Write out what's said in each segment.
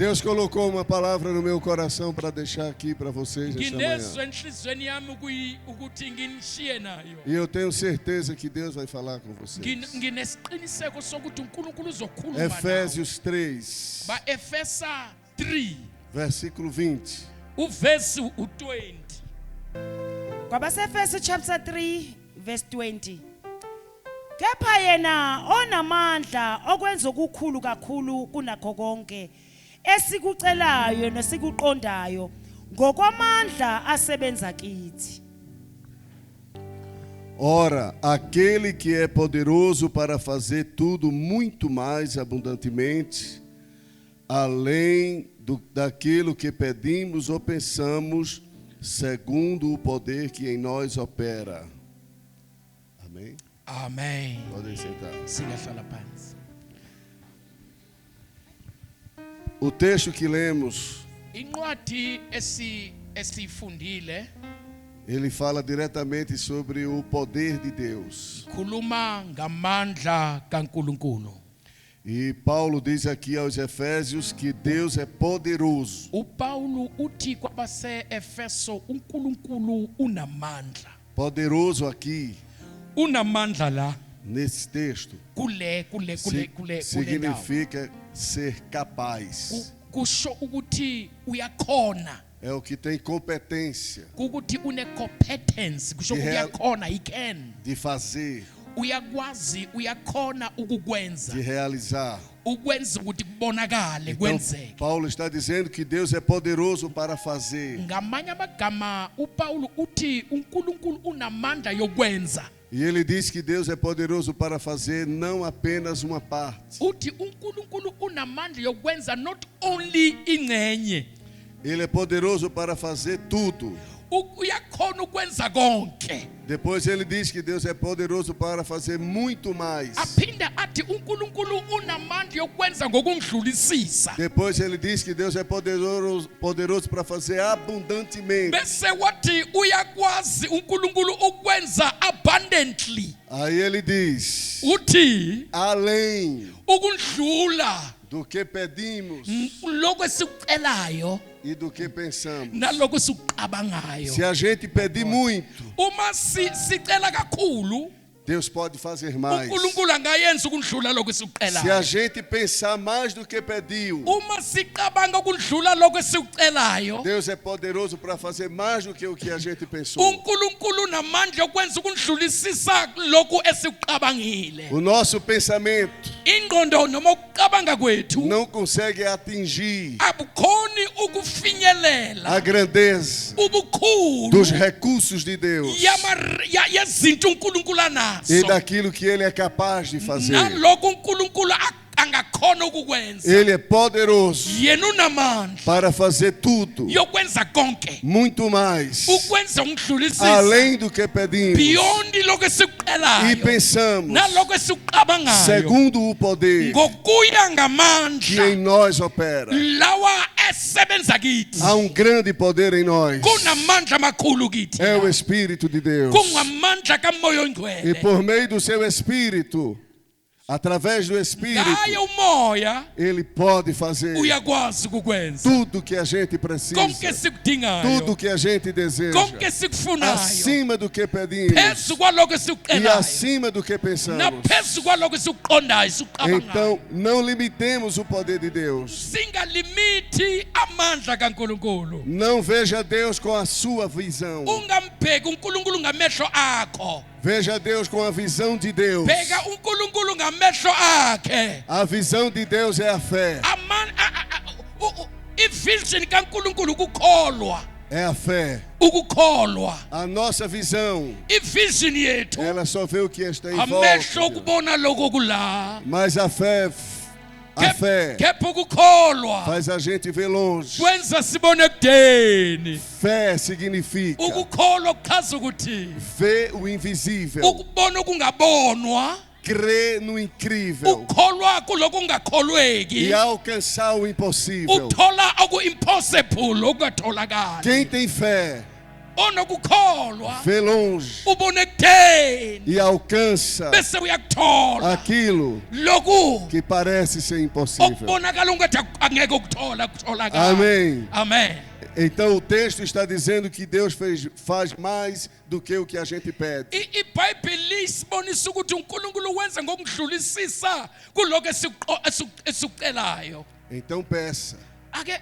Deus colocou uma palavra no meu coração para deixar aqui para vocês nesta manhã. Nginezwe enhlizweni yami ukuthi nginishiye nayo. E eu tenho certeza que Deus vai falar com vocês. Nginesiqiniseko sokuthi uNkulunkulu uzokhuluma nawe. Efésios 3, Ba-Efesa 3 versículo 20. uvesi u-20. KwabaseFeso chapter 3 verse 20. Kepha yena onamandla okwenza okukhulu kakhulu kunakho konke esikucelayo nesikuqondayo ngokwamandla asebenza kithi. Ora, aquele que é poderoso para fazer tudo muito mais abundantemente, além daquilo que pedimos ou pensamos, segundo o poder que em nós opera. Amém? Amen. Podem sentar. Singahlala phansi. O texto que lemos, Incwadi esifundile ele fala diretamente sobre o poder de Deus. khuluma ngamandla kaNkulunkulu. E Paulo diz aqui aos Efésios que Deus é poderoso. uPaulo uthi kwabase-Efeso uNkulunkulu unamandla. Poderoso aqui, Unamandla la nesse texto, kule ndawo. significa ser capaz. Kusho ukuthi uyakhona. É o que tem competência Ukuthi une-competence. Kusho ukuthi uyakhona, he can. de fazer, Uyakwazi, uyakhona ukukwenza. de realizar. Ukwenza ukuthi kubonakale, Então, kwenzeke. Paulo está dizendo que Deus é poderoso para fazer. Ngamanye amagama uPaulo uthi uNkulunkulu unamandla yokwenza. E ele diz que Deus é poderoso para fazer não apenas uma parte. Uthi uNkulunkulu unamandla yokwenza not only ingcenye. Ele é poderoso para fazer tudo. Uyakhona ukwenza konke. Depois ele diz que Deus é poderoso para fazer muito mais. Aphinda athi uNkulunkulu unamandla yokwenza ngokundlulisisa. Depois ele diz que Deus é poderoso para fazer abundantemente. Bese wathi uyakwazi uNkulunkulu ukwenza abundantly. Aí ele diz, Uthi além ukundlula do que pedimos lokho esikucelayo e do que pensamos. nalokho esikucabangayo. Se a gente pedir muito, Uma sicela kakhulu Deus pode fazer mais. uNkulunkulu angayenza ukundlula lokho Se a esikucelayo. gente pensar mais do que pediu, Uma sicabanga ukundlula lokho esikucelayo, Deus é poderoso para fazer mais do que o que a gente pensou. uNkulunkulu unamandla okwenza ukundlulisisa lokho esikucabangile. O nosso pensamento Ingqondo noma ukucabanga kwethu não consegue atingir abukhoni ukufinyelela a grandeza ubukhulu dos recursos de Deus yezinto uNkulunkulu e anazo daquilo que Ele é capaz de fazer. nalokho uNkulunkulu angakhona ukukwenza. Ele é poderoso Yena unamandla para fazer tudo, yokwenza konke, muito mais, ukwenza ukudlulisisa além do que pedimos beyond lokho e esikucelayo pensamos, nalokho esikucabangayo, segundo o poder ngokuya que ngamandla em nós opera. lawa esebenza kithi. Há um grande poder em nós. Kunamandla amakhulu kithi, É o Espírito de Deus. kungamandla kaMoya E oNgcwele. por meio do seu Espírito, através do Espírito, Ngaye umoya Ele pode fazer uyakwazi ukukwenza tudo que a gente precisa, konke esikudingayo, tudo que a gente deseja, konke esikufunayo, acima do que pedimos phezu kwalokho e esikucelayo acima do que pensamos. naphezu kwalokho esikuqondayo esikucabangayo. Então, não limitemos o poder de Deus. Singalimithi amandla kaNkulunkulu. Não veja Deus com a sua visão. Ungambheki uNkulunkulu ngamehlo akho, Veja Deus com a visão de Deus. bheka uNkulunkulu ngamehlo akhe. A visão de Deus é a fé. Ivision kaNkulunkulu ukukholwa, É a fé. ukukholwa. A nossa visão, Ivision yethu ela só vê o que está em amehlo volta. okubona lokho kula, Mas a fé kepha ukukholwa faz a gente ver longe. kwenza sibone kudeni. Fé significa Ukukholwa kuchaza ukuthi ver o invisível, ukubona okungabonwa, crer no incrível ukholwa kuloko ungakholweki, e alcançar o impossível. uthola oku-impossible okungatholakali. Quem tem fé onokukholwa vê longe ubona ekudeni e alcança bese uyakuthola aquilo lokhu que parece ser impossível. okubonakala ungathi angeke ukutholakala. Amém. Amen. Então o texto está dizendo que Deus faz mais do que o que a gente pede. iBhayibheli isibonisa ukuthi uNkulunkulu wenza ngokudlulisisa kuloko esikucelayo. Então peça. Ake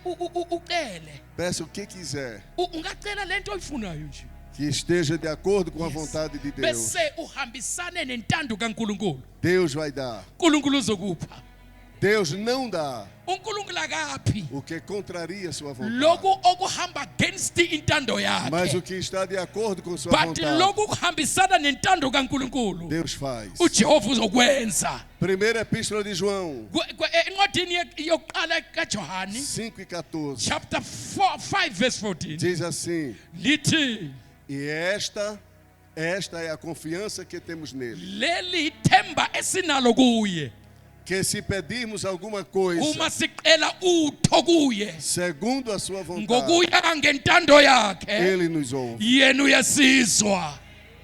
ucele. Peça o que quiser. Ungacela lento oyifunayo nje. Que esteja de acordo com a vontade de Deus. Bese uhambisane nentando kaNkulunkulu. Deus vai dar. uNkulunkulu uzokupha. Deus não dá uNkulunkulu akaphi o que contraria sua vontade. lokhu okuhamba against intando Mas o yakhe. que está de acordo com sua But vontade, lokhu kuhambisana nentando kaNkulunkulu Deus faz. uJehova uzokwenza. Primeira Epístola de João, Encwadini yokuqala kaJohane 5:14, chapter 5 verse 14 diz assim: lithi E esta é a confiança que temos nele, leli themba esinalo kuye que se pedirmos alguma coisa uma siqela utho kuye segundo a sua vontade, ngokuya ngentando yakhe ele nos ouve. yena uyasizwa.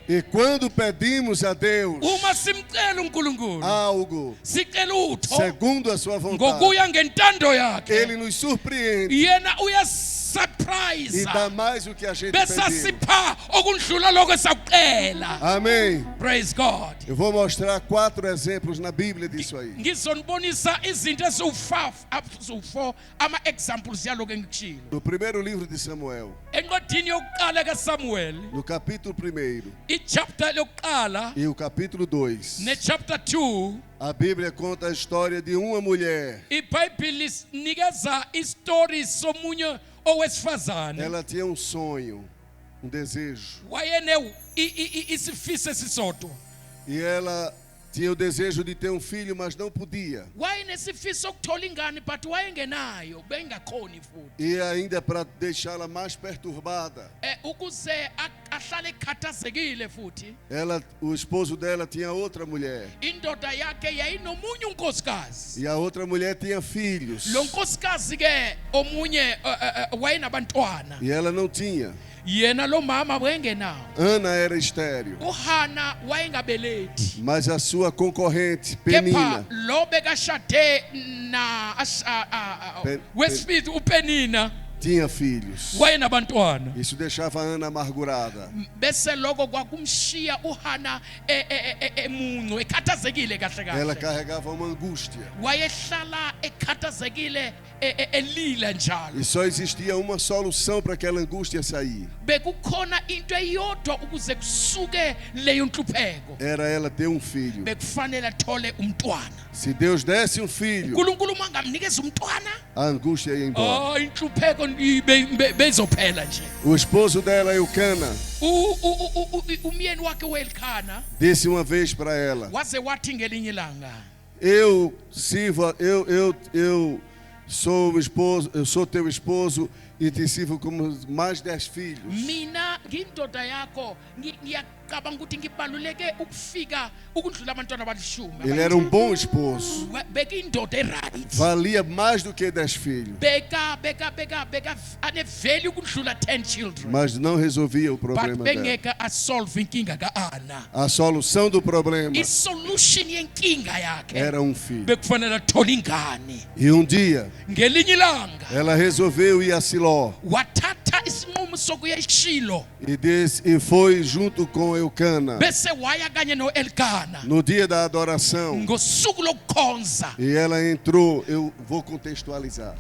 E quando pedimos a Deus Uma simcela uNkulunkulu algo sicela utho segundo a sua vontade, ngokuya ngentando yakhe ele nos surpreende yena e uyasurprise dá mais do que a gente bese pediu. asipha okundlula lokho esakucela. Amém. Praise God. Eu vou mostrar 4 exemplos na Bíblia disso aí. Ngizonibonisa izinto eziwu4 ama-examples yaloko engikushilo. No primeiro livro de Samuel, Encwadini yokuqala kaSamuel, no capítulo 1 ichapter yokuqala e o capítulo 2, nechapter 2, a Bíblia conta a história de uma mulher. iBhayibheli sinikeza istori somunye owesifazane. Ela tinha um sonho, um desejo. Wayene isifiso esisodwa. E ela tinha o desejo de ter um filho, mas não podia. Wayenesifiso sokuthola ingane but wayengenayo bengakhoni futhi. E ainda para deixá-la mais perturbada, Ukuze ahlale ekhathazekile futhi. o esposo dela tinha outra mulher. Indoda yakhe yayinomunye unkosikazi. E a outra mulher tinha filhos. Lo nkosikazi ke omunye wayenabantwana. E ela não tinha. Yena lo mama wayengenawo. Ana era estéril. uHana wayengabelethi. Mas a sua concorrente, Kepha Penina, lo bekashade na wesifiti uPenina tinha filhos. wayenabantwana. Isso deixava Ana amargurada. Bese lokho kwakumshiya uHana emuncu ekhathazekile kahle Ela kahle. carregava uma angústia. Wayehlala ekhathazekile elila njalo. E só existia uma solução para aquela angústia sair. Bekukhona into eyodwa ukuze kusuke leyo nhlupheko. Era ela ter um filho. Bekufanele athole umntwana. Se Deus desse um filho, uNkulunkulu mangamnikeza umntwana, a angústia ia embora. inhlupheko bezophela nje. O esposo dela, Eucana, Umyeni wakhe uElkana disse uma vez para ela: waze wathi ngelinye ilanga, eu sou o esposo, eu sou teu esposo e te sirvo como mais 10 filhos. mina ngindoda yakho ngiyacabanga ukuthi ngibaluleke ukufika ukudlula abantwana abalishumi. Ele era um bom esposo, Bekuyindoda eright. valia mais do que 10 filhos, Beka ane value ukudlula 10 children. mas não resolvia o But problema dela. bengeka asolve inkinga kaAna. A solução do problema Isolution yenkinga yakhe era um filho. bekufanele athole ingane. E um dia Ngelinye ilanga ela resolveu ir a Siló wathatha isinqumo sokuya eShilo e foi junto com Eucana bese waya kanye noElkana no dia da adoração. ngosuku lokukhonza. E ela entrou, eu vou contextualizar.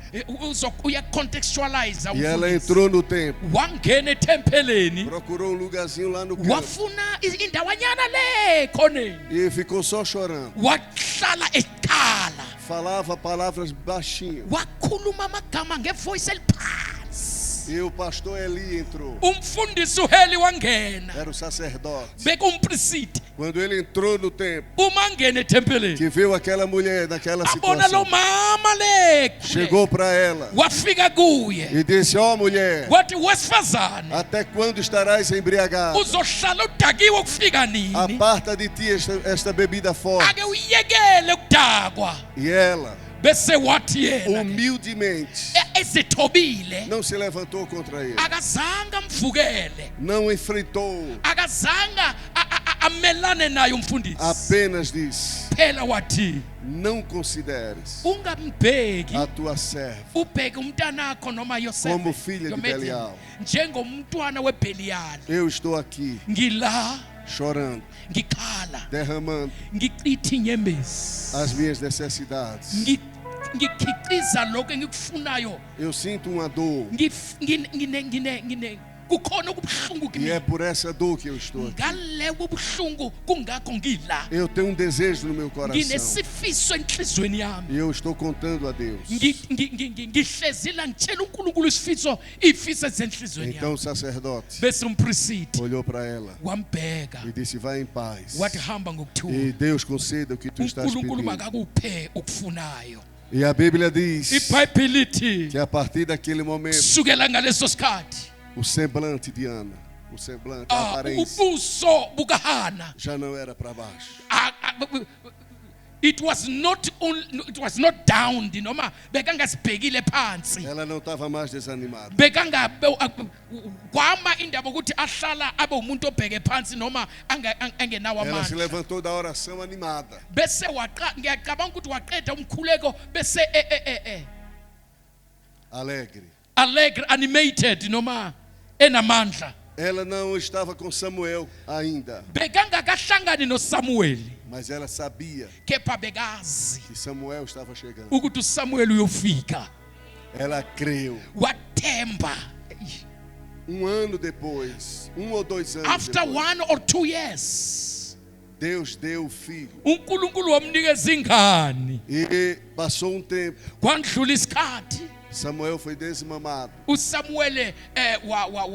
Uya contextualize. E ela entrou no templo, wangena etempeleni procurou um lugarzinho lá no canto wafuna indawanyana le khoneni e ficou só chorando. wahlala ekhala Falava palavras baixinho. wakhuluma amagama ngevoice eliphansi. E o pastor Eli entrou. Umfundisi uHeli wangena Era o sacerdote. bekumpriest. Quando ele entrou no templo, Uma ngene etempeleni que viu aquela mulher naquela abona lo situação, mama le chegou para ela wafika kuye e disse: ó mulher, wathi wesifazane até quando estarás embriagada? uzohlala udakiwe ukufika nini? Aparta de ti esta bebida forte. Ake uyekele ukudakwa. E ela, Bese wathi yena humildemente, ezithobile não se levantou contra ele, akazange amvukele não enfrentou, akazange amelane naye umfundisi apenas disse: phela wathi não consideres ungambheki a tua serva ubheke umntanakho noma Yosefe como filha de Belial. njengomntwana weBeliyali Eu estou aqui ngila chorando, ngikhala derramando ngiqithi inyembezi as minhas necessidades. ngikhiqiza lokho engikufunayo Eu sinto uma dor kukhona okubuhlungu e é kimi por essa dor que eu estou aqui. ngalewo buhlungu kungakho ngila Eu tenho um desejo no meu coração nginesifiso enhlizweni yami e eu estou contando a Deus. ngihlezila ngitshela uNkulunkulu ifiso ezenhlizweni Então yami o sacerdote bese umpriest olhou para ela wambheka e disse: vai em paz, wathi hamba e ngokuthula Deus conceda o que tu estás uNkulunkulu pedindo. makakuphe ukufunayo E a Bíblia diz iBhayibheli lithi que a partir daquele momento kusukela ngaleso sikhathi o semblante de Ana, o semblante, a aparência, ubuso bukahana já não era para baixo. it was not down noma bekangasibhekile phansi Ela não estava mais desanimada. kwama indaba ukuthi ahlala abe umuntu obheke phansi noma angenawo Ela se amandla levantou da oração animada. bese ngiyacabanga ukuthi waqeda umkhuleko bese alegre animated noma enamandla Ela não estava com Samuel ainda, bekangakahlangani noSamueli mas ela sabia kepha bekazi que Samuel estava chegando. ukuthi uSamuel uyofika Ela creu. wathemba Um ano depois, 1 ou 2 anos after depois, 1 or 2 years Deus deu o filho. uNkulunkulu wamnikeza ingane E passou um tempo. kwandlula isikhathi Samuel foi desmamado. uSamuel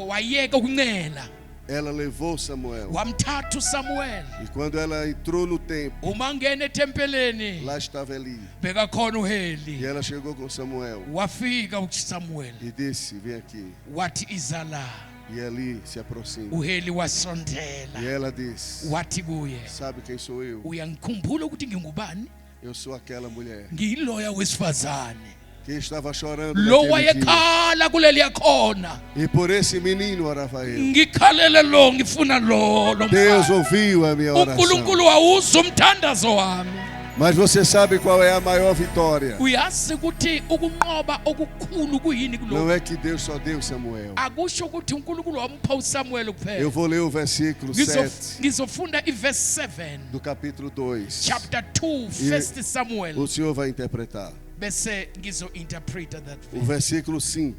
wayeka ukuncela Ela levou Samuel. wamthatha uSamuel E quando ela entrou no templo, uma ngena etempeleni lá estava Eli. bekakhona E uheli ela chegou com Samuel wafika uSamuel e disse: vem aqui. wathi izala E Eli se aproxima. uheli E wasondela ela disse: wathi kuye sabe quem sou eu? uyangikhumbula ukuthi ngingubani Eu sou aquela mulher ngiyiloya wesifazane que estava chorando lo naquele dia. wayekhala kuleli yakhona E por esse menino orava eu. ngikhalele lo ngifuna lo Deus mfana. ouviu a minha oração. uNkulunkulu wawuzwa umthandazo wami Mas você sabe qual é a maior vitória? uyazi ukuthi ukunqoba okukhulu kuyini Não kuloko é que Deus só deu Samuel. akusho ukuthi uNkulunkulu wamupha uSamuel Eu kuphela vou ler o versículo 7 ngizofunda iverse 7 do capítulo 2. chapter 2 1 Samuel O Senhor vai interpretar. bese ngizo-interpreta that O versículo 5.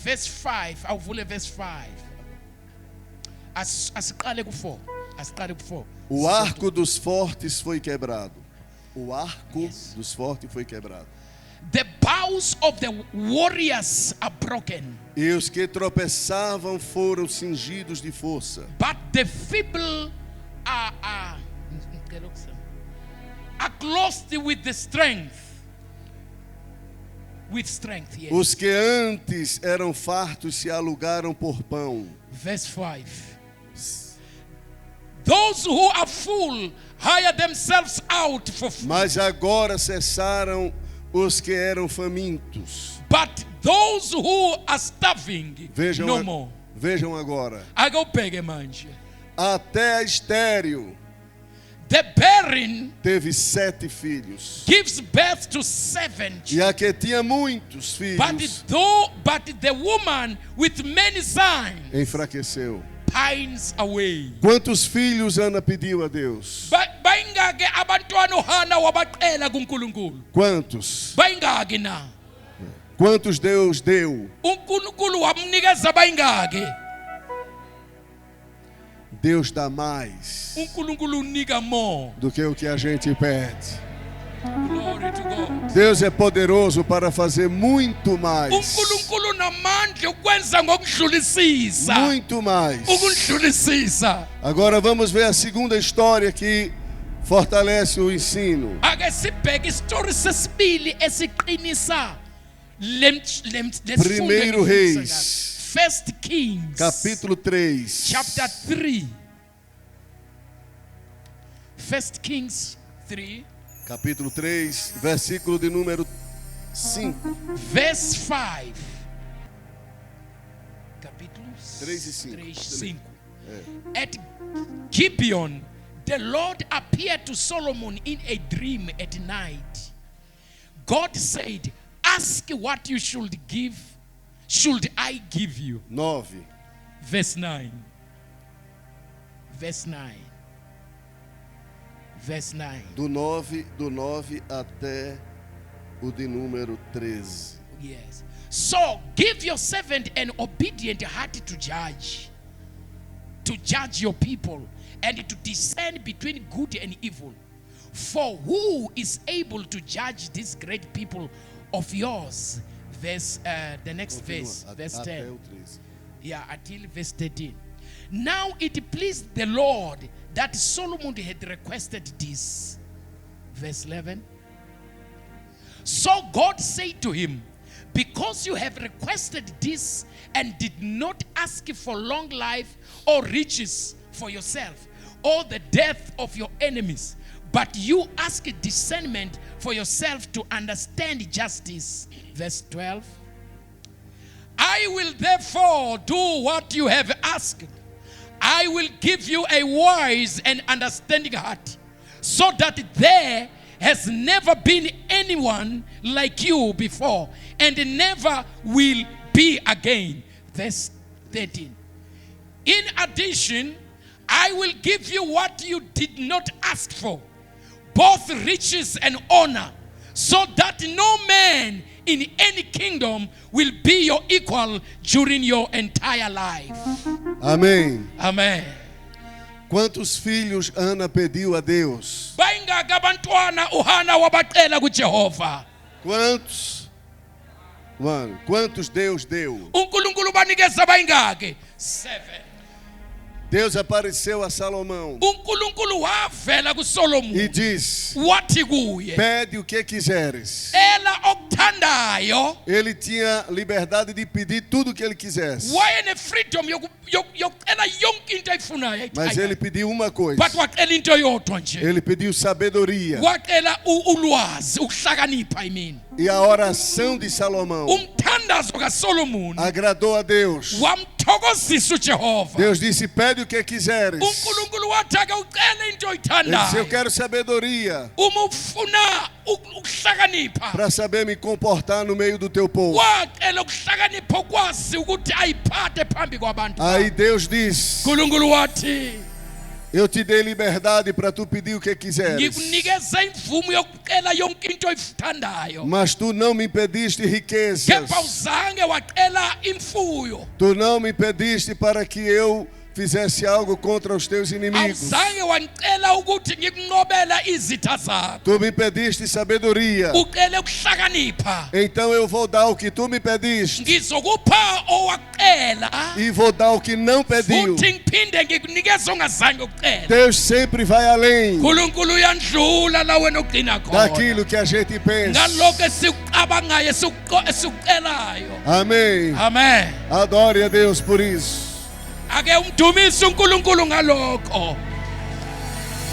verse 5 awuvule verse 5 asiqale ku-4 O arco dos fortes foi quebrado. O arco dos fortes foi quebrado. the bows of the warriors are broken E os que tropeçavam foram cingidos de força. but the feeble are clothed with the strength yes. Os que antes eram fartos se alugaram por pão. Verse 5. Those who are full hire themselves out for food. Mas agora cessaram os que eram famintos. But those who are starving, no more. Vejam agora. Akawubheke manje. Até a estéril The barren teve 7 filhos. gives birth to 7 E a que tinha muitos filhos but the woman with many sons enfraqueceu. pines away. Quantos filhos Ana pediu a Deus? Bayingake abantwana uHana wabaqela kuNkulunkulu. Quantos? Bayingake na. Quantos Deus deu? uNkulunkulu wamnikeza bayingake. Deus dá mais uNkulunkulu unika more. do que o que a gente pede. Glory to God. Deus é poderoso para fazer muito mais. uNkulunkulu namandla ukwenza ngokudlulisisa. Muito mais. Ukudlulisisa. Agora vamos ver a segunda história que fortalece o ensino. Ake sibheke isitori sesibili esiqinisa Primeiro Reis. First Kings. Capítulo 3. Chapter 3. First Kings 3. Capítulo 3, versículo de número 5, verse 5. Capítulo 3 e 5. 3, 5. At Gibeon, the Lord appeared to Solomon in a dream at night. God said, ask what you should I give you. 9. Verse 9. Verse 9. Verse 9. Do 9 até o de número 13. Yes. So give your servant an obedient heart to judge your people, and to discern between good and evil. For who is able to judge this great people of yours? Verse, the next verse, verse 10. Até o 13. Yeah, until verse 13. Now it pleased the Lord that Solomon had requested this. Verse 11. So God said to him, because you have requested this and did not ask for long life or riches for yourself or the death of your enemies, but you ask discernment for yourself to understand justice. Verse 12. I will therefore do what you have asked. I will give you a wise and understanding heart, so that there has never been anyone like you before, and never will be again. Verse 13. In addition, I will give you what you did not ask for, both riches and honor, so that no man in any kingdom will be your equal during your entire life. Amém. Amen. Quantos filhos Ana pediu a Deus? Bayingaki abantwana uHana wabacela kuJehova? Quantos? Mano, quantos Deus deu? uNkulunkulu banikeza bayingaki? 7. Deus apareceu a Salomão uNkulunkulu wavela kuSolomon e disse: wathi kuye, pede o que quiseres. ela okuthandayo. Ele tinha liberdade de pedir tudo o que ele quisesse. Wayene freedom yokucela yonke into ayifunayo. Mas ele pediu uma coisa. But wacela into yodwa nje. Ele pediu sabedoria. Wacela ulwazi, ukuhlakanipha I mean. E a oração de Salomão Umthandazo kaSolomon agradou a Deus. wamthokozisa uJehova. Deus disse: pede o que quiseres. uNkulunkulu wathi ake ucele into Ele disse: eu oyithandayo. quero sabedoria Uma ufuna ukuhlakanipha, para saber me comportar no meio do teu povo. wacela ukuhlakanipha ukwazi ukuthi ayiphathe phambi kwabantu. Aí Deus diz: uNkulunkulu wathi, eu te dei liberdade para tu pedir o que quiseres. ngikunikeza imvumo yokucela yonke into oyithandayo. Mas tu não me pediste riquezas. Kepha uzange wacela imfuyo. Tu não me pediste para que eu fizesse algo contra os teus inimigos. Awuzange wangicela ukuthi ngikunqobela izitha zakho. Tu me pediste sabedoria. Ucele ukuhlakanipha. Então eu vou dar o que tu me pediste. Ngizokupha owacela. E vou dar o que não pediu. Futhi ngiphinde ngikunikeze ongazange ukucela. Deus sempre vai além uNkulunkulu uyandlula la wena ugcina khona. daquilo que a gente pensa. Ngalokho esikucabangayo esikucelayo. Amém. Amen. Adore a Deus por isso. Ake umdumise uNkulunkulu ngalokho.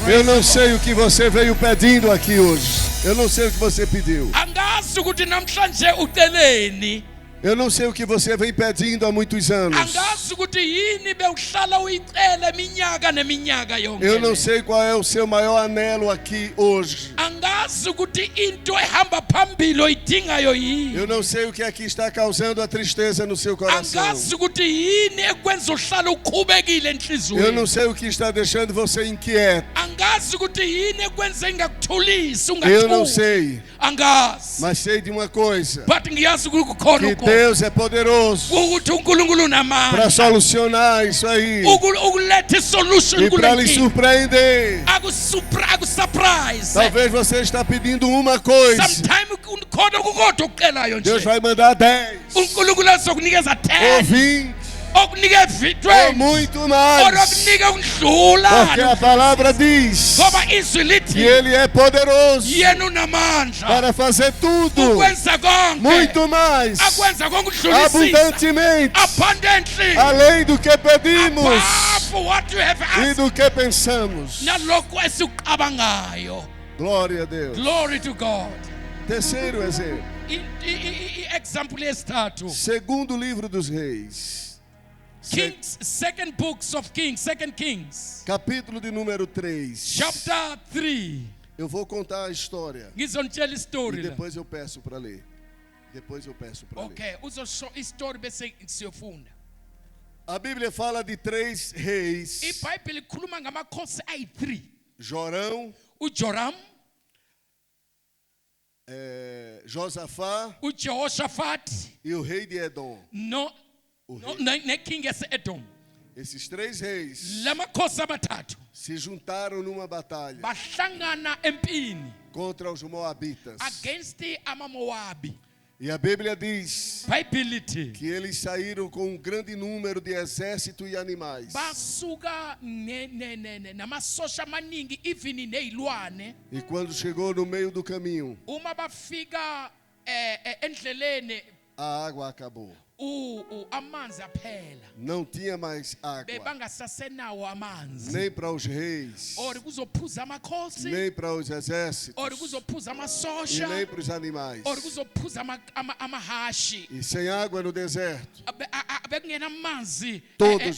Eu não sei o que você veio pedindo aqui hoje. Eu não sei o que você pediu. Angazi ukuthi namhlanje uceleni. Eu não sei o que você vem pedindo há muitos anos. Angazi ukuthi yini bewuhlala uyicela eminyaka neminyaka yonke. Eu não sei qual é o seu maior anelo aqui hoje. Angazi ukuthi into ehamba phambili oyidingayo yini. Eu não sei o que aqui está causando a tristeza no seu coração. Angazi ukuthi yini ekwenza uhlala ukhubekile enhlizweni. Eu não sei o que está deixando você inquieto. Angazi ukuthi yini ekwenza ingakuthulisi Eu não ungathuki. sei, Angazi. mas sei de uma coisa. But ngiyazi ukuthi kukhona Que Deus é poderoso ukuthi uNkulunkulu para namandla solucionar isso aí ukuletha solution e para lhe kule. surpreender. Akusurprise. Talvez você está pedindo uma coisa. Sometime khona kukodwa ukucelayo Deus nje. vai mandar 10 uNkulunkulu azokunikeza ou 10 20 okunika ou 20 muito mais. okunika Porque ukudlula a palavra diz ngoba izwi que lithi Ele é poderoso yena unamandla para fazer tudo, ukwenza konke muito mais, akwenza konke ukudlulisisa abundantemente, abundantly além do que pedimos above what you have e asked do que pensamos. nalokho esikucabangayo. Glória a Deus. Glory to God. Terceiro exemplo. Example yesithathu. Segundo livro dos Reis. Kings, second books of Kings, second Kings. Capítulo de número 3. Chapter 3. Eu vou contar a história. Ngizonitshela E istory la. depois eu peço para ler. Depois eu peço para ler. Okay, uzosho istory bese siyofunda. A Bíblia fala de 3 reis. IBhayibheli likhuluma ngamakhosi ayi-3. Jorão, uJoram, Josafá uJehoshaphat, e o rei de Edom. neking yase-Edom. Esses 3 reis Lamakhosi abathathu se juntaram numa batalha bahlangana empini contra os moabitas. against amaMowabi. E a Bíblia diz IBhayibheli lithi que eles saíram com um grande número de exército e animais. basuka namasosha amaningi even nezilwane. E quando chegou no meio do caminho, Uma bafika endleleni a água acabou. amanzi aphela. Não tinha mais água, Bebangasasenawo amanzi. nem para os reis, Or kuzophuza amakhosi, nem para os exércitos, or kuzophuza e amasosha, nem para os animais. or kuzophuza amahashi. E sem água no deserto, Bekungena amanzi Todos.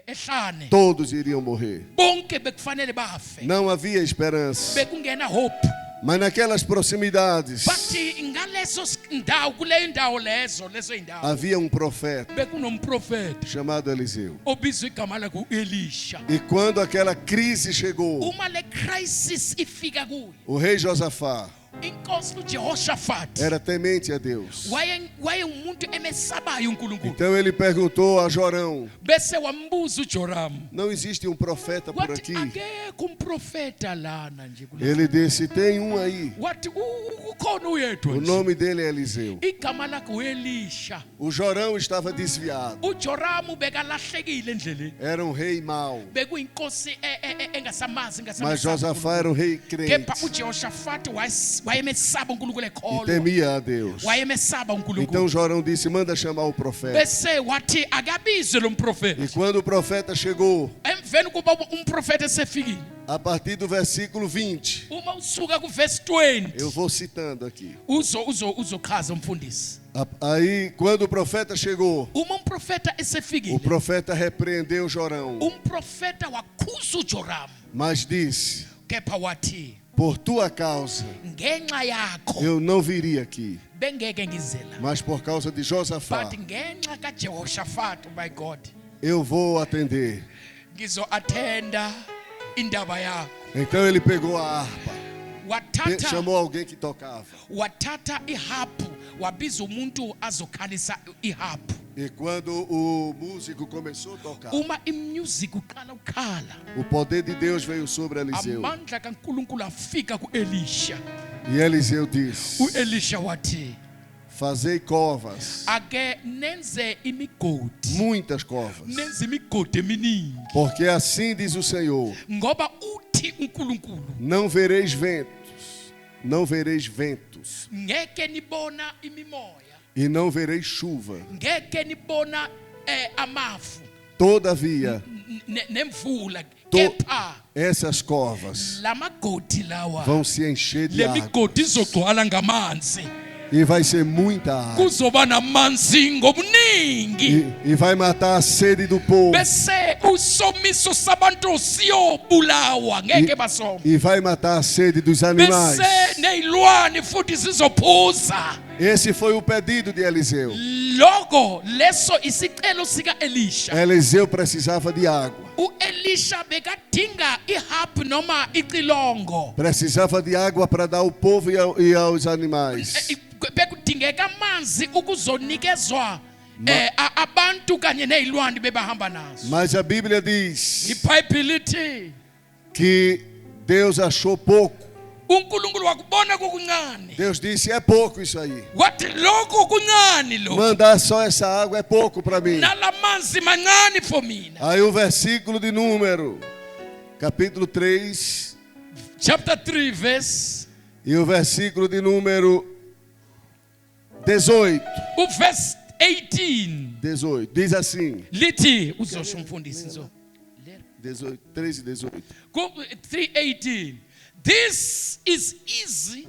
ehlane. todos iriam morrer. Bonke bekufanele bafe. Não havia esperança. Bekungena hope. Mas naquelas proximidades But ngaleso ndawo kuleyo ndawo lezo indawo havia um profeta bekunomprofeti chamado Eliseu. obizwa igama lakhe uElisha. E quando aquela crise chegou, Uma le crisis ifika kuye, o rei Josafá inkosi uJehoshaphat era temente a Deus. waye umuntu emesabayo uNkulunkulu. Então ele perguntou a Jorão: Bese wambuza uJoram, não existe um profeta por wathi aqui? akekho umprofeta lana nje kule. Ele disse: tem um aí. Wathi ukhona uyedwa O nje. nome dele é Eliseu. Igama lakhe uElisha. O Jorão estava desviado. uJoram bekalahlekile endleleni. Era um rei mau. Bekuyinkosi engasamazi Mas Josafá era um rei crente kepha uJehoshaphat wayemesaba uNkulunkulu e ekholwa. temia a Deus. Wayemesaba uNkulunkulu. Então Jorão disse: manda chamar o profeta. Bese wathi akabize lo mprofeti. E quando o profeta chegou, Emveni kuba umprofeti esefikile, a partir do versículo 20, uma usuka kuverse 20, eu vou citando aqui. uzochaza umfundisi. Aí, quando o profeta chegou, Uma umprofeta o esefikile, profeta repreendeu Jorão, umprofeta wakhuza uJoram, mas disse: kepha wathi por tua causa ngenxa yakho eu não viria aqui, bengeke ngizela, mas por causa de Josafá but ngenxa kaJehoshaphat, my God, eu vou atender. ngizo-athenda indaba yakho. Então ele pegou a harpa, Wathatha chamou alguém que tocava. ihapu, wabiza umuntu azokhalisa ihapu. E quando o músico começou a tocar, Uma imusic uqala ukhala, o poder de Deus veio sobre Eliseu. amandla kaNkulunkulu afika kuElisha. E Eliseu disse: uElisha wathi fazei covas, ake nenze imigodi, muitas covas, nenze imigodi eminingi, porque assim diz o Senhor: ngoba uthi uNkulunkulu não vereis ventos, não vereis ventos, ngeke nibona imimoya, e não vereis chuva. ngeke nibona amafu Todavia, nemvula, To- kepha essas covas lamagodi lawa vão se encher de água, lemigodi izogcwala ngamanzi, e vai ser muita água, kuzoba namanzi ngobuningi. e vai matar a sede do povo, Bese usomiso sabantu siyobulawa ngeke basoma. e vai matar a sede dos animais. Bese neyilwane futhi zizophuza. Esse foi o pedido de Eliseu. Logo leso isicelo sika Elisha. Eliseu precisava de água, uElisha bekadinga ihapu noma icilongo. precisava de água para dar ao povo e aos animais. Bekudingeka amanzi ukuzonikezwa abantu kanye nezilwane bebahamba nazo. Mas a Bíblia diz IBhayibheli lithi que Deus achou pouco. uNkulunkulu wakubona kukuncane. Deus disse: é pouco isso aí. Wathi lokho kuncane lo. Mandar só essa água é pouco para mim. Nalamanzi mancane for mina. Aí o versículo de número, capítulo 3, Chapter 3 verse e o versículo de número 18. o verse 18 Diz assim: lithi uzosho umfundisi nzo 18, 13 e 18. 3:18. This is easy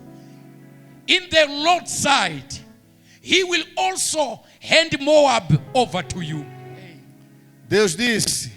in the Lord's side, he will also hand Moab over to you. Deus disse,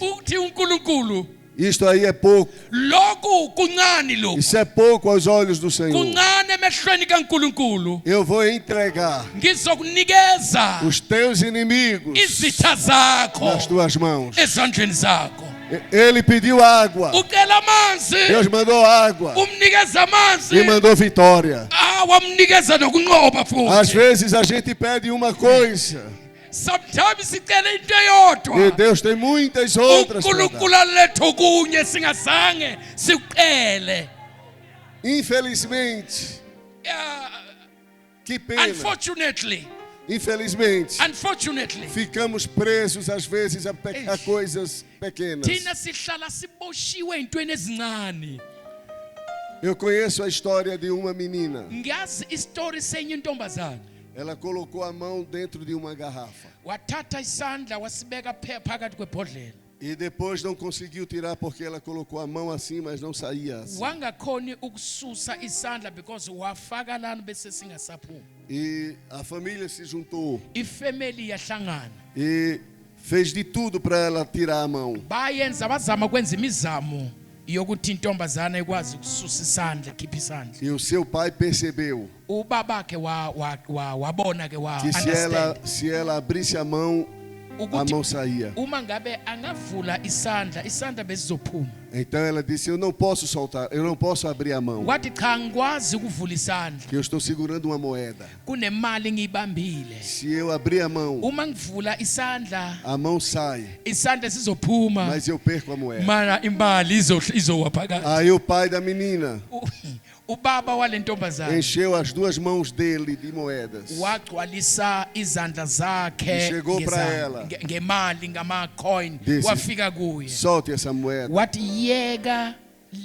Uthi uNkulunkulu, isto aí é pouco. lokhu kuncane lokhu. Isso é pouco aos olhos do Senhor. Kuncane emehlweni kaNkulunkulu. Eu vou entregar Ngizokunikeza os teus inimigos izitha zakho nas tuas mãos. ezandleni zakho. Ele pediu água. Ucela amanzi, Deus mandou água umnikeza amanzi, e mandou vitória. wamnikeza nokunqoba Às futhi. vezes a gente pede uma coisa Sometimes sicela into eyodwa. e Deus tem muitas outras para dar. uNkulunkulu alethe okunye singazange sikuqele. Infelizmente, que pena. Unfortunately, Infelizmente, ficamos presos às vezes a coisas pequenas. thina sihlala siboshiwe ezintweni ezincane. Eu conheço a história de uma menina. Ngiyazi istory senye intombazana. Ela colocou a mão dentro de uma garrafa Wathatha isandla wasibeka phakathi kwebhodlela. e depois não conseguiu tirar porque ela colocou a mão assim, mas não saía assim. Wangakhoni ukususa isandla because wafaka lana bese singasaphumi. E a família se juntou Ifamily yahlangana. e fez de tudo para ela tirar a mão. Bayenza bazama kwenza imizamo yokuthi intombazana ikwazi ukususa isandla, khipha isandla. E o seu pai percebeu Ubabakhe wabona ke que understand. se ela abrisse a mão saía. Uma ngabe angavula isandla besizophuma. Então ela disse: eu não posso soltar, eu não posso abrir a mão, Wathi cha ngikwazi ukuvula isandla. que eu estou segurando uma moeda. Kunemali ngiyibambile. Se eu abrir a mão Ngivula isandla, a sai, isandla sizophuma. mas eu perco a moeda. Mana imali izowa phakathi. Aí o pai da menina Ubaba wale ntombazana encheu as duas mãos dele de moedas. wagcwalisa izandla zakhe Chegou pra ela. ngemali ngama-coin, Disse, wafika kuye solte essa moeda, wathi yeka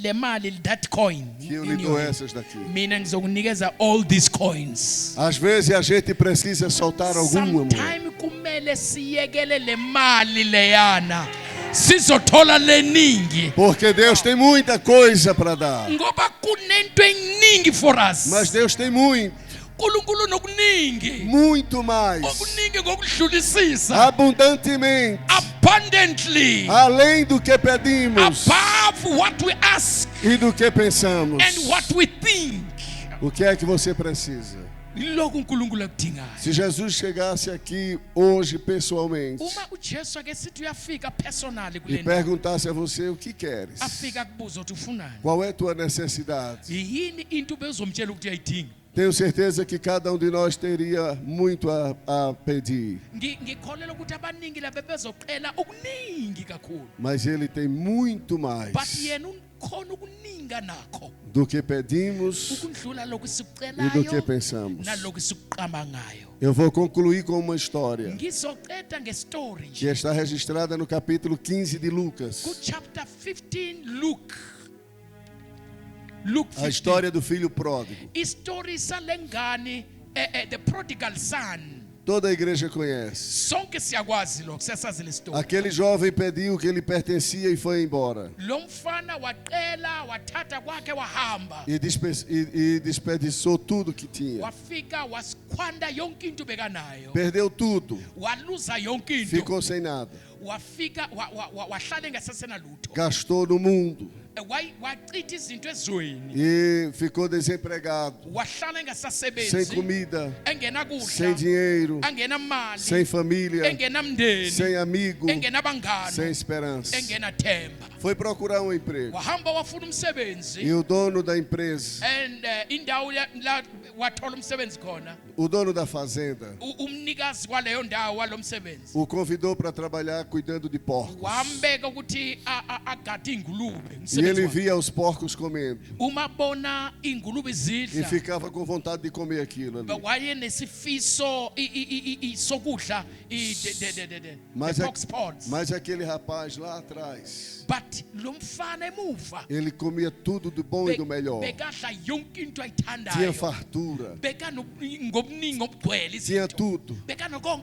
le mali, that coin que eu in lhe your dou hand. essas daqui. Mina ngizokunikeza all these coins. Às vezes a gente precisa soltar alguma moeda. Sometime kumele siyekele le mali leyana sizothola leningi, Porque Deus tem muita coisa para dar. ngoba kunento eningi for us. Mas Deus tem muito, uNkulunkulu nokuningi, muito mais. okuningi ngokudlulisisa, Abundantemente. abundantly, Além do que pedimos above what we ask e do que pensamos. and what we think. O que é que você precisa? Lokhu uNkulunkulu akudingayo. Se Jesus chegasse aqui hoje pessoalmente Uma uJesu ake sithi uyafika personally e kule ndawo, perguntasse a você o que queres, afika kubuza ukuthi ufunani, qual é a tua necessidade, yini into bezomtshela ukuthi uyayidinga. tenho certeza que cada um de nós teria muito a pedir. Ngikholela ukuthi abaningi la bebezoqela okuningi kakhulu, Mas Ele tem muito mais but yena ukhona ukuninga nakho do que pedimos ukundlula lokhu e do que sikucelayo pensamos. nalokhu sikuqabangayo. Eu vou concluir com uma história Ngizoqeda ngestory que está registrada no capítulo 15 de Lucas. ku chapter 15 Luke A 15. história do filho pródigo. Istory salengane the prodigal son. Toda a igreja conhece. Sonke siyakwazi lokho, siyasazi le story. Aquele jovem pediu o que lhe pertencia e foi embora. Lo mfana waqela wathatha kwakhe wahamba. E desperdiçou tudo que tinha. Wafika wasikhwanda yonke into bekanayo. Perdeu tudo. Waluza yonke into. Ficou sem nada. Wafika wahlala engasasena lutho. Gastou no mundo. Wachitha izinto ezweni. E ficou desempregado. Wahlala Sem engasasebenzi. comida. Engena Sem kudla. dinheiro. Engena mali. Sem família. Engena mndeni. Sem amigo. Engena bangani. Sem esperança. Engena themba. Foi procurar um emprego. Wahamba wafuna umsebenzi. E o dono da empresa, And indawo la wathola umsebenzi khona, o dono da fazenda, umnikazi kwaleyo ndawo walomsebenzi o convidou para trabalhar cuidando de porcos. wambeka ukuthi agade ingulube. E ele via os porcos comendo. Uma bona ingulube E zidla, ficava com vontade de comer aquilo ali. wayenesifiso sokudla Mas, the pork spots. mas aquele rapaz lá atrás, But lo mfana emuva ele comia tudo do bom e do melhor. bekadla yonke into Tinha ayithandayo, fartura, bekanobuningi obugcwele tinha izinto, tudo.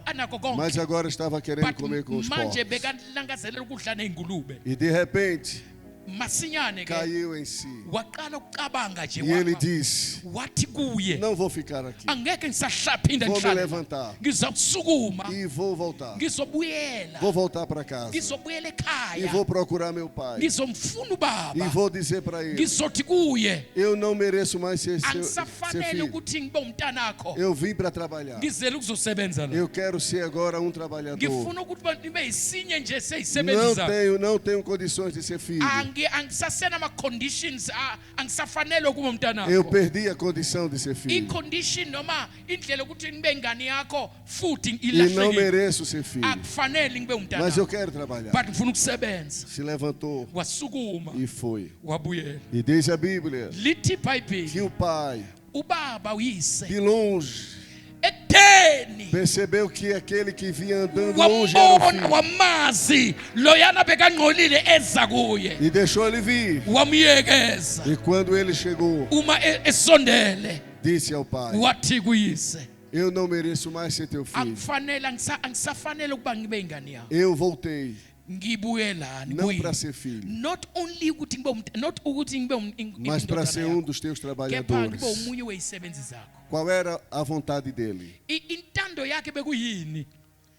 anako konke. Mas agora estava querendo But comer com os manje porcos. bekalangazelela ukudla nezingulube. E de repente, masinyane ke caiu em si. waqala ukucabanga nje E ele wapha. disse: Wathi kuye não vou ficar aqui. angeke ngisahla Vou me levantar ngizokusukuma e vou voltar. ngizobuyela Vou voltar para casa. ngizobuyela E ekhaya vou procurar meu pai. ngizomfuna E ubaba vou dizer para ele: ngizothi kuye eu não mereço mais ser angisafanele filho. ukuthi ngibe umntanakho Eu vim para trabalhar. ngizele ukuzosebenza la Eu quero ser agora um trabalhador. ngifuna ukuthi nibe yisinye nje seyisebenza Não tenho condições de ser filho. angisasena ama-conditions angisafanele ukuba Eu umntanakho perdi a condição de ser filho. i-condition noma indlela ukuthi ngibe ingane yakho futhi E não ilahlekile mereço ser filho. akufanele ngibe Mas eu umntanakho quero trabalhar. but ngifuna ukusebenza Se levantou wasukuma e foi. wabuyela E diz a Bíblia lithi ibhayibheli que o pai, ubaba uyise de longe, ekutheni percebeu que aquele que vinha andando longe era o wambona filho. wamazi loyana bekangcolile eza kuye E deixou ele vir. wamyekeza E quando ele chegou, uma esondele disse ao pai: wathi kuyise eu não mereço mais ser teu filho. akufanele angisafanele ukuba ngibe ingane yakho Eu voltei, ngibuyelani não kuyini? para ser filho, not only ukuthi ngibe not ukuthi ngibe mas para indodana ser yakho, dos teus kepha trabalhadores. ngibe umunye wezisebenzi zakho Qual era a vontade dele? intando yakhe bekuyini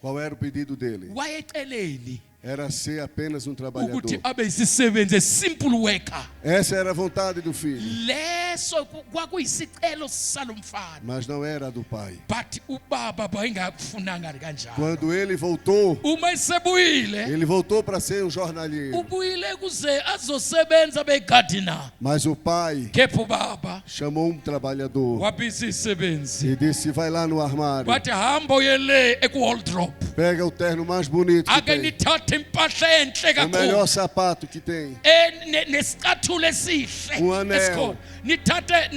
Qual era o pedido dele? wayeceleni Era ser apenas um ukuthi trabalhador. abe yisisebenzi simple worker Essa era a vontade do filho, leso kwakuyisicelo salo mfana mas não era a do pai. but ubaba bayengakufunanga kanjalo Quando ele voltou, uma esebuyile ele voltou para ser um jornalheiro. ubuyile kuze azosebenza begadina Mas o pai kepha ubaba chamou um trabalhador wabiza isebenzi e disse: vai lá no armário, wathi hamba uyele ekuwardrop pega o terno mais bonito que ake tem, nithathe impahla enhle o kakhulu melhor sapato que tem, nesicathulo esihle Um anel. esikhona nithathe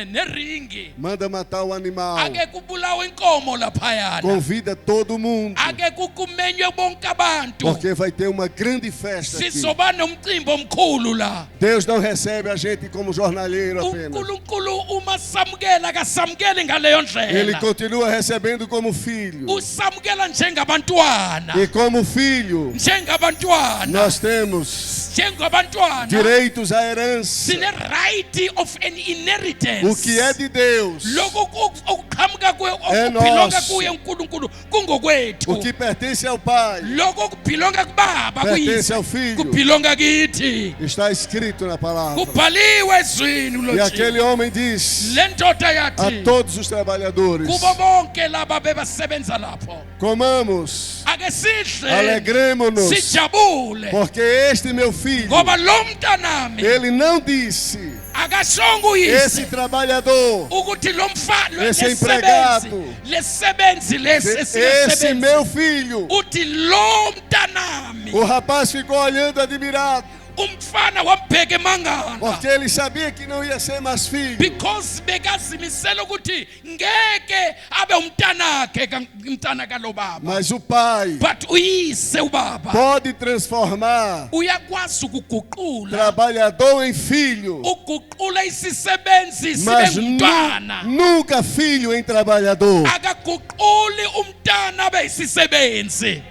neringi manda matar o animal, ake kubulawe inkomo laphayana convida todo mundo, ake kukumenywe bonke abantu porque vai ter uma grande festa aqui. sizoba nomcimbi omkhulu la Deus não recebe a gente como jornalheiro apenas. uNkulunkulu uma samukela kasamukeli ngaleyo Ele ndlela continua recebendo como filho. usamukela njengabantwana E como filho, njengabantwana nós temos njengabantwana direitos à herança. sine right of an inheritance O que é de Deus, lokho okuqhamuka kuye É okuphilonga nosso. kuye uNkulunkulu kungokwethu o que pertence ao Pai, lokho kuphilonga kubaba pertence kuyise ao Filho. kuphilonga kithi Está escrito na palavra. kubhaliwe ezwini E ulotshiwe aquele homem diz le ndoda a yathi todos os trabalhadores: kubo bonke laba bebasebenza lapho comamos, ake sidle alegremos-nos, sijabule porque este meu filho, ngoba lo mntanami ele não disse, akashongo esse uyise trabalhador, ukuthi lo mfana Esse empregado, lesebenzi lesi esse esisebenzi meu filho. uthi lo mntanami O rapaz ficou olhando admirado, umfana wambheka emangala porque ele sabia que não ia ser mais filho. because bekazimisela ukuthi ngeke abe umntanakhe umntana kalo baba Mas o pai but uyise ubaba pode transformar uyakwazi ukuguqula trabalhador em filho, uguqula isisebenzi sibe mas ngumntwana nunca filho em trabalhador. akaguquli umntana abe yisisebenzi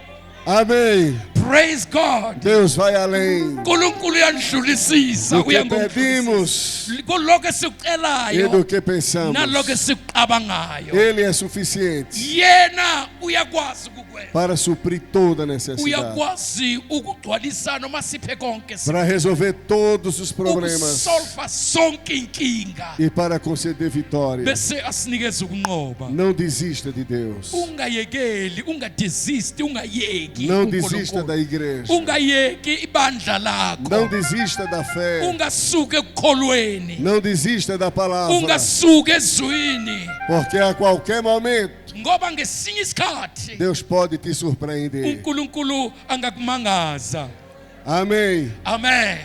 Amém. praise God Deus vai além uNkulunkulu uyandlulisisa do que uyangomdlulisisa pedimos kuloko e esikucelayo do que pensamos. naloko esikucabangayo Ele é suficiente yena uyakwazi ukukwenza para suprir toda necessidade, uyakwazi ukugcwalisa noma siphe konke para resolver todos os problemas ukusolva sonke inkinga e para conceder vitória. bese asinikeza ukunqoba Não desista de Deus. ungayekeli ungadesisti ungayeki Não uNkulunkulu. desista da igreja. ungayeki ibandla lakho Não desista da fé. ungasuki ekukholweni Não desista da palavra. ungasuki ezwini Porque a qualquer momento ngoba ngesinye isikhathi Deus pode te surpreender. uNkulunkulu angakumangaza Amém. amen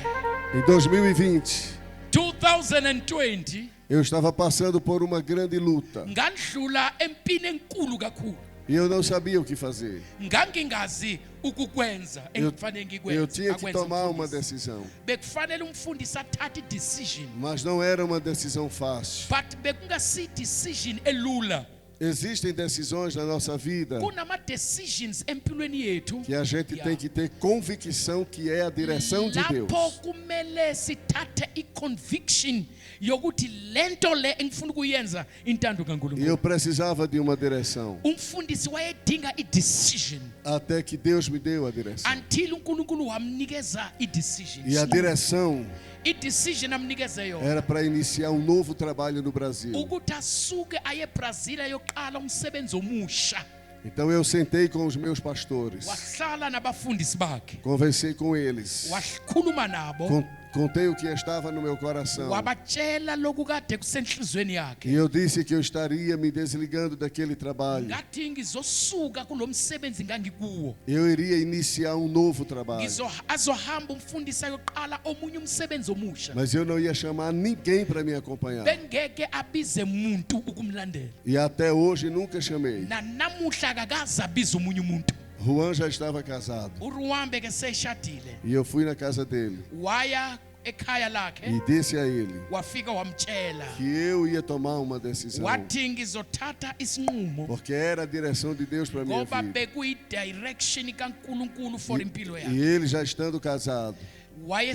Em 2020, 2020 eu estava passando por uma grande luta ngandlula empini enkulu kakhulu e eu não sabia o que fazer. ngangingazi ukukwenza engikufanele Eu ngikwenze tinha que akwenza tomar uma umfundisi. decisão, bekufanele umfundisi athathe decision mas não era uma decisão fácil. but bekungasi decision elula Existem decisões na nossa vida kunama decisions empilweni yethu que a gente Yeah. tem que ter convicção que é a direção de Deus. lapho kumele sithathe i-conviction yokuthi lento le engifuna ukuyenza intando E eu kaNkulunkulu. precisava de uma direção, Umfundisi wayedinga i-decision até que Deus me deu a direção. until uNkulunkulu wamnikeza i-decision. E a direção I-decision amnikeze yona era para iniciar um novo trabalho no Brasil. ukuthi asuke aye eBrazil ayoqala umsebenzi omusha. Então eu sentei com os meus pastores, Wahlala nabafundisi bakhe, conversei com eles, wakhuluma nabo, contei o que estava no meu coração. wabatshela lokukade kusenhlizweni E yakhe. eu disse que eu estaria me desligando daquele trabalho. Ngathi ngizosuka kulo msebenzi ngangikuwo. Eu iria iniciar um novo trabalho. Azohamba umfundisi ayoqala omunye umsebenzi omusha. Mas eu não ia chamar ninguém para me acompanhar. Bengeke abize umuntu ukumlandela. E até hoje nunca chamei. Na namuhla kakaze abize omunye umuntu. Juan já estava casado. uRuwambe ke seshadile. E eu fui na casa dele Waya ekhaya lakhe, e disse a ele wafika wamtshela. que eu ia tomar uma decisão. Wathi ngizothatha isinqumo Porque era a direção de Deus para minha ngoba vida. bekuyi-direction kaNkulunkulu for impilo E yakhe. ele já estando casado,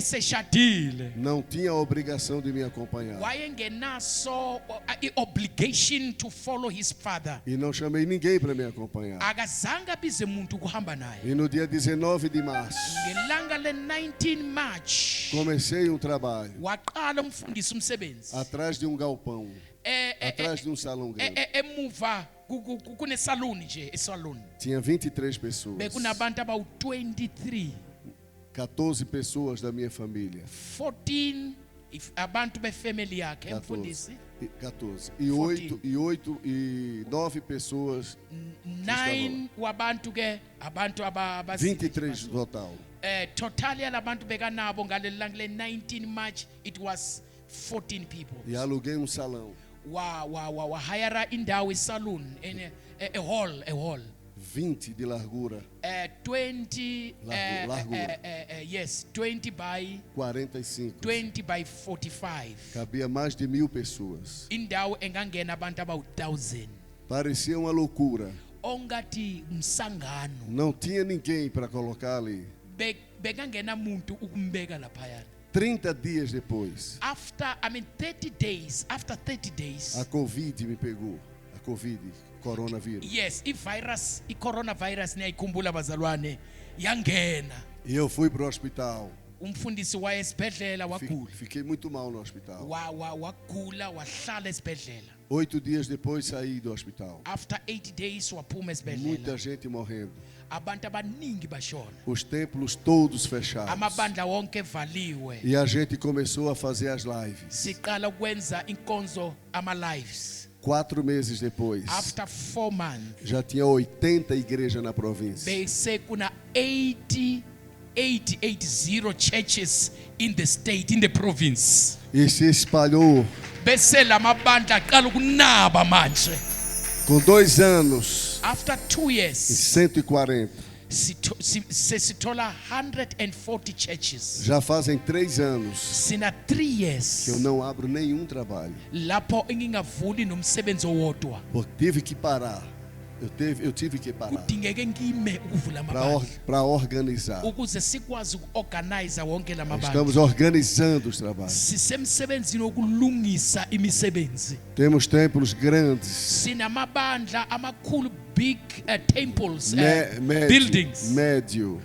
Wayeseshadile. não tinha a obrigação de me acompanhar. Wayengenaso i-obligation to follow his father. E não chamei ninguém para me acompanhar. Akazange abize muntu ukuhamba naye. E no dia 19 de março, Ngelanga le-19 March comecei um trabalho waqala umfundisi umsebenzi atrás de um galpão, atrás de um salão grande. emuva kunesaluni nje esaluni. Tinha 23 pessoas, Bekunabantu abawu-23, 14 pessoas da minha família. 14 abantu befamily yakhe 14. umfundisi, 14. E 14. 9 pessoas, 9 wabantu ke abantu 23 no total. total yalabantu bekanabo ngalelanga le-19 March it was 14 people. E aluguei um salão, Wahayara indawo isalon a hall 20 de largura, 20 Largura. yes, 20 by 45. 20 by 45. Cabia mais de 1.000 pessoas. Indawo engangena abantu abawu-1000. Parecia uma loucura. Ongathi umsangano. Não tinha ninguém para colocar ali. Bekangena muntu ukumbeka laphayana. 30 dias depois, After 30 days, after 30 days, a Covid me pegou. A Covid, coronavírus. yes, i-coronavirus niyayikhumbula bazalwane yangena. E eu fui para o hospital. Umfundisi waye esibhedlela wagula. Fiquei muito mal no hospital. Wagula wahlala esibhedlela. 8 dias depois saí do hospital. After 80 days waphuma esibhedlela. Muita gente morrendo. Abantu abaningi bashona. Os templos todos fechados. Amabandla wonke evaliwe. E a gente começou a fazer as lives. Siqala ukwenza inkonzo ama-lives. 4 meses depois, After 4 months, já tinha 80 igrejas na província. bese kuna 80 churches in the state, in the province. E se espalhou. Bese lamabandla aqala ukunaba manje. Com 2 anos, After 2 em years, 140. sesithola 140 churches. Já fazem 3 anos Sina 3 years. que eu não abro nenhum trabalho. Lapho engingavuli nomsebenzi owodwa. Porque tive que parar. Eu tive que parar Kudingeke ngime ukuvula amabandla para organizar. ukuze sikwazi uku-organize wonke la mabandla. Estamos organizando os trabalhos. Sisemsebenzini wokulungisa imisebenzi. Temos templos grandes, Sinamabandla amakhulu, big temples, buildings, médio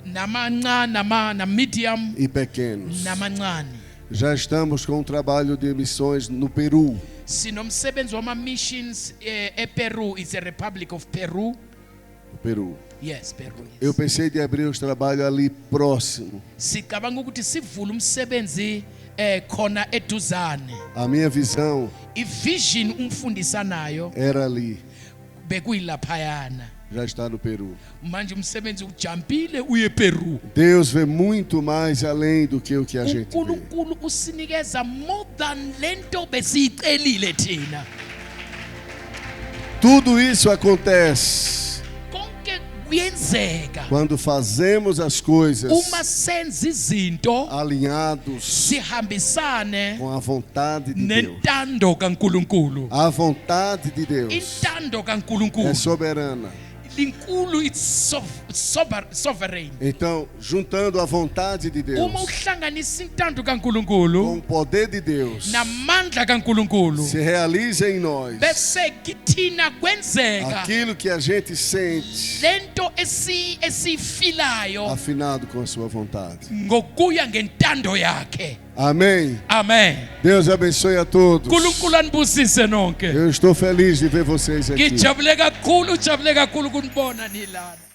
namancane, na medium, e pequenos. namancane. Já estamos com um trabalho de missões no Peru. Sinomsebenzi wama-missions ePeru, is a Republic of Peru. Peru. Yes, Peru. Eu Yes. pensei de abrir os trabalhos ali próximo. Sicabanga ukuthi sivule umsebenzi khona eduzane. A minha visão I-vision umfundisanayo era ali. bekuyilaphayana. Já está no Peru. Manje umsebenzi ujampile uye ePeru. Deus vê muito mais além do que o que a gente vê. uNkulunkulu usinikeza more than lento besiyicelile thina. Tudo isso acontece Konke kuyenzeka quando fazemos as coisas uma senza izinto alinhados sihambisane com a vontade de Deus. nentando kaNkuluNkulu. A vontade de Deus Intando é kaNkuluNkulu soberana. linkulu it's sovereign. Então, juntando a vontade de Deus Uma uhlanganisa intando com kaNkuluNkulu o poder de Deus, namandla kaNkuluNkulu se realiza em nós bese kithina kwenzeka aquilo que a gente sente lento esifilayo afinado com a sua vontade. ngokuya ngentando yakhe. Amém. Amen. Deus abençoe a todos. uNkulunkulu anibusise nonke. Eu estou feliz de ver vocês aqui. Ngijabule kakhulu kunibona nilana.